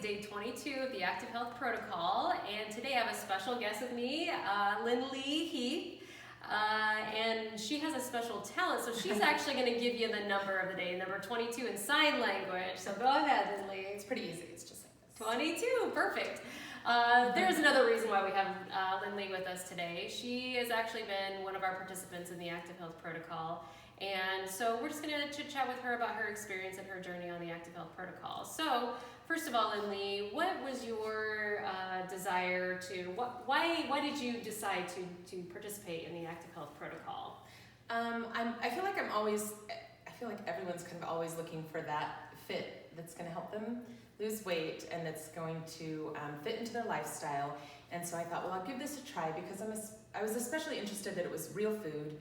day 22 of the Active Health Protocol, and today I have a special guest with me, Lynn-Lee Heath, and she has a special talent, so she's actually going to give you the number of the day, number 22 in sign language. So go ahead, Lynn-Lee. It's pretty easy. It's just like this. 22, perfect. There's another reason why we have Lynn-Lee with us today. She has actually been one of our participants in the Active Health Protocol. And so we're just going to chit chat with her about her experience and her journey on the Active Health Protocol. So first of all, Lynn-Lee, what was your desire to, why did you decide to participate in the Active Health Protocol? I feel like everyone's kind of always looking for that fit that's going to help them lose weight and that's going to fit into their lifestyle. And so I thought, well, I'll give this a try because I was especially interested that it was real food.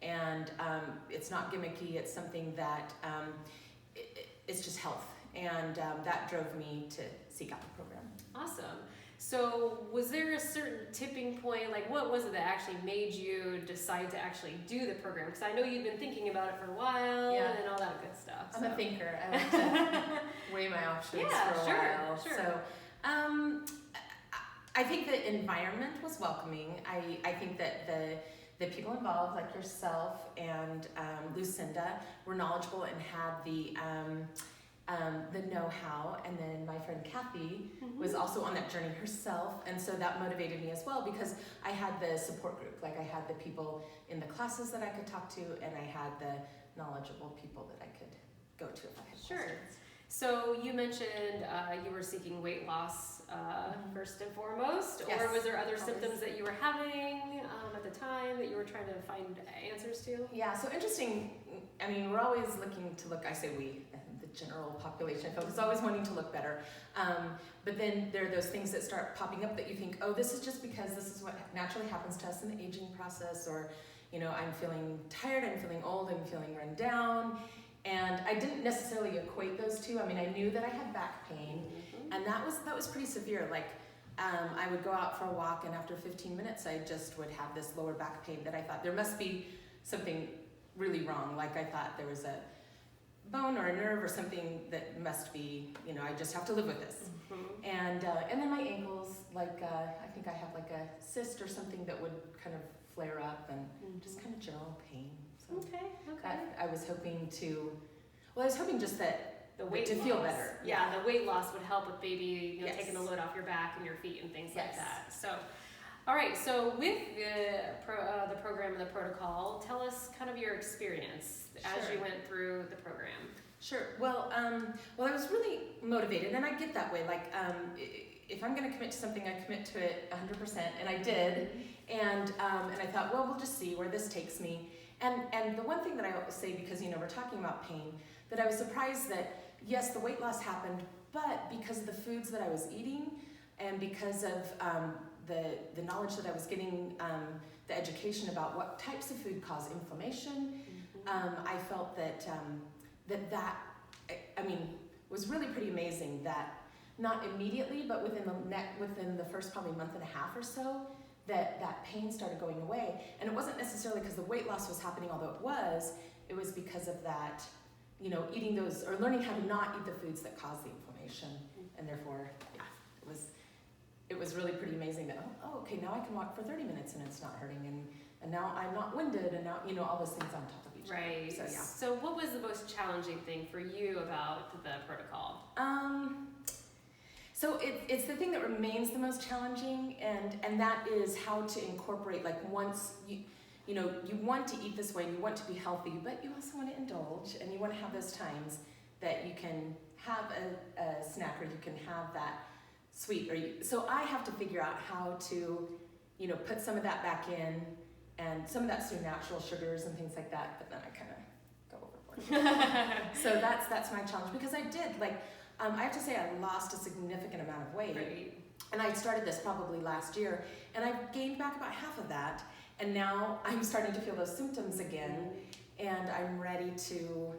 And it's not gimmicky, it's something that it's just health. And that drove me to seek out the program. Awesome. So was there a certain tipping point, like what was it that actually made you decide to actually do the program? Because I know you've been thinking about it for a while and all that good stuff. I'm a thinker. I like to weigh my options for a while. Sure. So I think the environment was welcoming. I think that the people involved, like yourself and Lucinda, were knowledgeable and had the know-how. And then my friend Kathy was also on that journey herself, and so that motivated me as well because I had the support group. Like I had the people in the classes that I could talk to, and I had the knowledgeable people that I could go to if I had questions. So you mentioned you were seeking weight loss first and foremost, Yes, or was there other always. symptoms that you were having at the time that you were trying to find answers to? Yeah, so interesting. I mean, we're always looking to look, I say we, the general population folks, is always wanting to look better. But then there are those things that start popping up that you think, oh, this is just because this is what naturally happens to us in the aging process, or, you know, I'm feeling tired, I'm feeling old, I'm feeling run down. And I didn't necessarily equate those two. I mean, I knew that I had back pain, and that was pretty severe. Like, I would go out for a walk, and after 15 minutes, I just would have this lower back pain that I thought there must be something really wrong. Like I thought there was a bone or a nerve or something that must be, you know, I just have to live with this. And then my ankles, like I think I have like a cyst or something that would kind of flare up, and just kind of general pain. So Okay. I was hoping just that The weight to loss. feel better. Yeah, the weight loss would help with maybe Yes. taking the load off your back and your feet and things like Yes. that. So, all right. So with the program and the protocol, tell us kind of your experience as Sure. you went through the program. Sure. Well, I was really motivated, and I get that way. Like, if I'm going to commit to something, I commit to it 100%, and I did. And I thought, well, we'll just see where this takes me. And the one thing that I always say, because, you know, we're talking about pain, that I was surprised that, yes, the weight loss happened, but because of the foods that I was eating and because of the knowledge that I was getting, the education about what types of food cause inflammation, I felt that was really pretty amazing that not immediately, but within the first probably month and a half or so, that pain started going away. And it wasn't necessarily because the weight loss was happening, although it was because of that, you know, eating those, or learning how to not eat the foods that cause the inflammation. And therefore, yeah, it was really pretty amazing that, oh, okay, now I can walk for 30 minutes and it's not hurting, and now I'm not winded, and now, you know, all those things on top of each other. Right. So, yeah. So what was the most challenging thing for you about the protocol? So it's the thing that remains the most challenging, and that is how to incorporate, like, once you know, you want to eat this way and you want to be healthy, but you also want to indulge, and you want to have those times that you can have a snack, or you can have that sweet, so I have to figure out how to, you know, put some of that back in, and some of that's through natural sugars and things like that, but then I kind of go overboard. So that's my challenge, because I did, like, I have to say I lost a significant amount of weight. Right. And I started this probably last year, and I've gained back about half of that, and now I'm starting to feel those symptoms again, and I'm ready to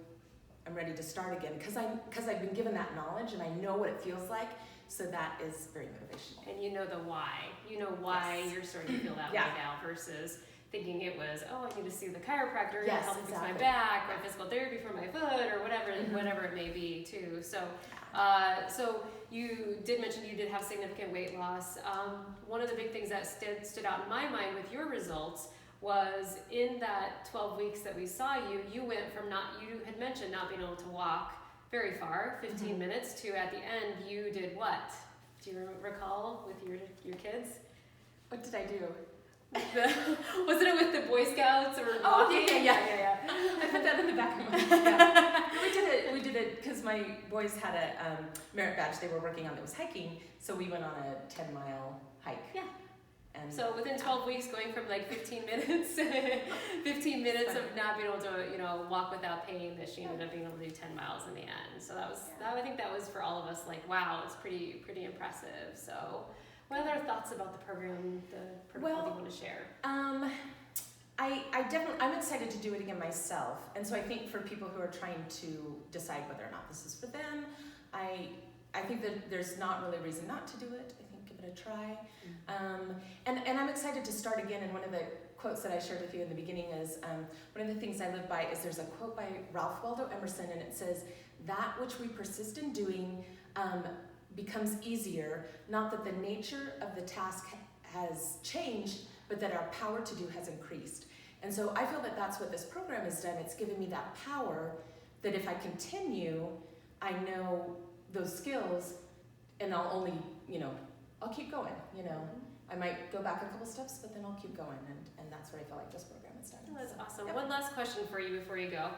start again, because I've been given that knowledge, and I know what it feels like, so that is very motivational. And you know the why. You know why Yes. you're starting to feel that way now versus thinking it was, oh, I need to see the chiropractor to Yes, help fix my exactly. back, or physical therapy for my foot, or whatever whatever it may be too. So so you did mention you did have significant weight loss. One of the big things that stood out in my mind with your results was in that 12 weeks that we saw you, you went from you had mentioned not being able to walk very far, 15 minutes, to at the end you did what? Do you recall with your kids? What did I do? Wasn't it with the Boy Scouts or Oh, walking? yeah. I put that in the back of my head. Yeah. We did it because my boys had a merit badge they were working on that was hiking, so we went on a 10-mile hike. Yeah. And So within 12 weeks, going from like 15 minutes, 15 minutes of not being able to, walk without pain, that she ended up being able to do 10 miles in the end. So I think that was for all of us like, wow, it's pretty impressive. So what other thoughts about the program, the protocol you want to share? I'm excited to do it again myself, and so I think for people who are trying to decide whether or not this is for them, I think that there's not really a reason not to do it. I think give it a try, and I'm excited to start again. And one of the quotes that I shared with you in the beginning is one of the things I live by is there's a quote by Ralph Waldo Emerson, and it says, "That which we persist in doing becomes easier, not that the nature of the task has changed, but that our power to do has increased." And so I feel that that's what this program has done. It's given me that power that if I continue, I know those skills, and I'll only, I'll keep going, I might go back a couple steps, but then I'll keep going, and that's what I feel like this program has done. Oh, that's awesome. Yep. One last question for you before you go,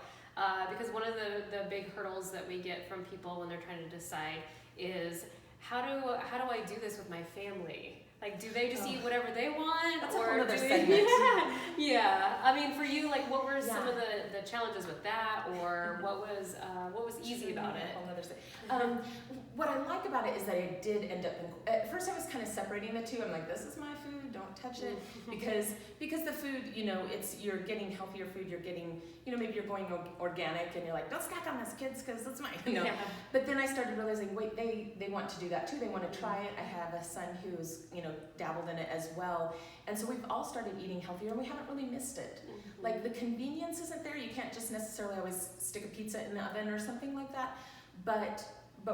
because one of the big hurdles that we get from people when they're trying to decide is how do I do this with my family? Like, do they just eat whatever they want, That's a or whole other do segment. Yeah. I mean, for you, like, what were some of the challenges with that, or what was easy about it? A whole other segment. What I like about it is that I did end up at first I was kind of separating the two. I'm like, this is my food, don't touch it, because the food, you're getting healthier food, you're getting, maybe you're going organic, and you're like, don't snack on this, kids, because it's mine, Yeah. But then I started realizing, wait, they want to do that too. They want to try it. I have a son who's, dabbled in it as well. And so we've all started eating healthier, and we haven't really missed it. Like, the convenience isn't there. You can't just necessarily always stick a pizza in the oven or something like that. But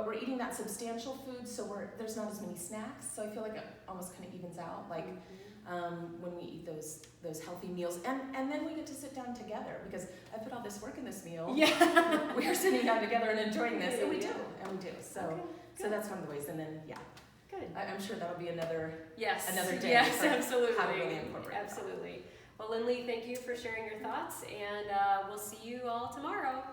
we're eating that substantial food, so there's not as many snacks. So I feel like it almost kind of evens out. Like, when we eat those healthy meals, and then we get to sit down together, because I put all this work in this meal. Yeah. We're sitting down together and enjoying this, and we do. So Okay, so that's one of the ways. And then Good. I'm sure that'll be another day. Yes, for absolutely. how to really incorporate that. Absolutely. Well, Lindley, thank you for sharing your thoughts, and we'll see you all tomorrow.